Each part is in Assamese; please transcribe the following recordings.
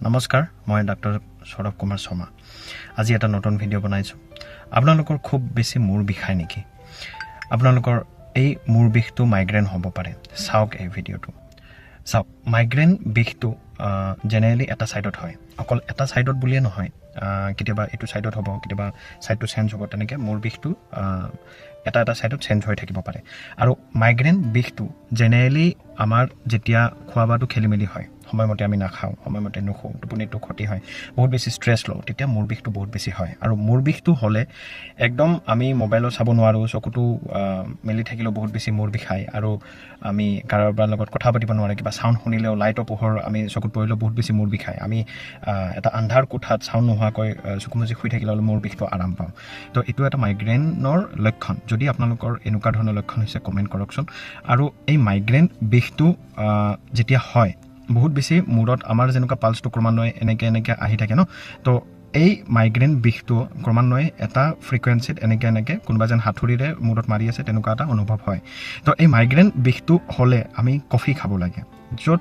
নমস্কাৰ মই ডাক্তৰ সৌৰভ কুমাৰ শৰ্মা আজি এটা নতুন ভিডিঅ' বনাইছো আপোনালোকৰ খুব বেছি মূৰ বিষায় নেকি আপোনালোকৰ এই মূৰ বিষটো মাইগ্ৰেন হ'ব পাৰে চাওক এই ভিডিঅ'টো চাওক মাইগ্ৰেন বিষটো জেনেৰেলি এটা সাইডত হয় অকল এটা সাইডত বুলিয়ে নহয় কেতিয়াবা এটো সাইডত হ'ব কেতিয়াবা সাইডটো চেঞ্জ হ'ব তেনেকৈ মূৰ বিষটো এটা সাইডত চেঞ্জ হৈ থাকিব পাৰে আৰু মাইগ্ৰেন বিষটো জেনেৰেলি আমাৰ যেতিয়া খোৱাবাটো খেলিমেলি হয় সময়মতে আমি নাখাওঁ সময়মতে নুখো টোপনিটো ক্ষতি হয় বহুত বেছি ষ্ট্ৰেছ লওঁ তেতিয়া মূৰ বিষটো বহুত বেছি হয় আৰু মূৰ বিষটো হ'লে একদম আমি মোবাইলত চাব নোৱাৰোঁ চকুটো মেলি থাকিলেও বহুত বেছি মূৰ বিষায় আৰু আমি কাৰোবাৰ লগত কথা পাতিব নোৱাৰে কিবা চাউণ্ড শুনিলেও লাইটৰ পোহৰ আমি চকুত পৰিলেও বহুত বেছি মূৰ বিষায় আমি এটা আন্ধাৰ কোঠাত চাউণ্ড নোহোৱাকৈ চকু মুজি শুই থাকিলে মূৰ বিষটো আৰাম পাওঁ তো এইটো এটা মাইগ্ৰেনৰ লক্ষণ যদি আপোনালোকৰ এনেকুৱা ধৰণৰ লক্ষণ হৈছে কমেণ্ট কৰকচোন আৰু এই মাইগ্ৰেন বিষটো যেতিয়া হয় বহুত বেছি মূৰত আমাৰ যেনেকুৱা পালছটো ক্ৰমান্বয়ে এনেকৈ আহি থাকে ন তো এই মাইগ্ৰেন বিষটো ক্ৰমান্বয়ে এটা ফ্ৰিকুৱেঞ্চিত এনেকৈ কোনোবা যেন হাতুৰিৰে মূৰত মাৰি আছে তেনেকুৱা এটা অনুভৱ হয় তো এই মাইগ্ৰেন বিষটো হ'লে আমি কফি খাব লাগে য'ত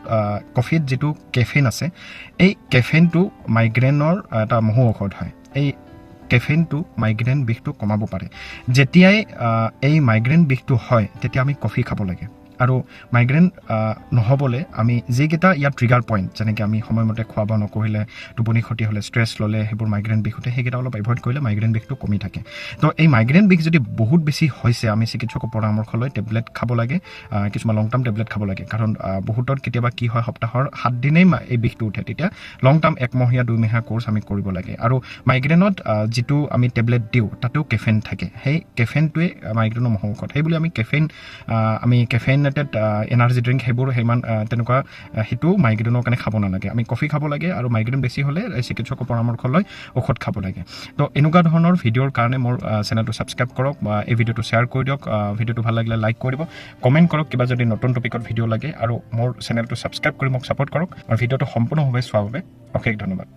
কফিত যিটো কেফেইন আছে এই কেফেইনটো মাইগ্ৰেনৰ এটা মহৌ ঔষধ হয় এই কেফেইনটো মাইগ্ৰেন বিষটো কমাব পাৰে যেতিয়াই এই মাইগ্ৰেন বিষটো হয় তেতিয়া আমি কফি খাব লাগে আৰু মাইগ্ৰেন নহ'বলৈ আমি যিকেইটা ইয়াত ট্ৰিগাৰ পইণ্ট যেনেকৈ আমি সময়মতে খোৱা বোৱা নকৰিলে টোপনি ক্ষতি হ'লে ষ্ট্ৰেছ ল'লে সেইবোৰ মাইগ্ৰেন বিষ উঠে সেইকেইটা অলপ এভইড কৰিলে মাইগ্ৰেন বিষটো কমি থাকে তো এই মাইগ্ৰেন বিষ যদি বহুত বেছি হৈছে আমি চিকিৎসকৰ পৰামৰ্শ লৈ টেবলেট খাব লাগে কিছুমান লং টাৰ্ম টেবলেট খাব লাগে কাৰণ বহুতৰ কেতিয়াবা কি হয় সপ্তাহৰ 7 দিনেই এই বিষটো উঠে তেতিয়া লং টাৰ্ম একমহীয়া 2 মাহীয়া কোৰ্চ আমি কৰিব লাগে আৰু মাইগ্ৰেনত যিটো আমি টেবলেট দিওঁ তাতেও কেফেইন থাকে সেই কেফেইনটোৱে মাইগ্ৰেনৰ মহৌ ঔষধ সেইবুলি আমি কেফেইন এনাৰ্জি ড্ৰিংক সেইবোৰ সিমান তেনেকুৱা সেইটো মাইগ্ৰেনৰ কাৰণে খাব নালাগে আমি কফি খাব লাগে আৰু মাইগ্ৰেন বেছি হ'লে চিকিৎসকৰ পৰামৰ্শ লৈ ঔষধ খাব লাগে তো এনেকুৱা ধৰণৰ ভিডিঅ'ৰ কাৰণে মোৰ চেনেলটো ছাবস্ক্ৰাইব কৰক বা এই ভিডিঅ'টো শ্বেয়াৰ কৰি দিয়ক ভিডিঅ'টো ভাল লাগিলে লাইক কৰি দিব কমেণ্ট কৰক কিবা যদি নতুন টপিকত ভিডিঅ' লাগে আৰু মোৰ চেনেলটো ছাবস্ক্ৰাইব কৰি মোক ছাপোৰ্ট কৰক আৰু ভিডিঅ'টো সম্পূৰ্ণভাৱে চোৱাৰ বাবে অশেষ ধন্যবাদ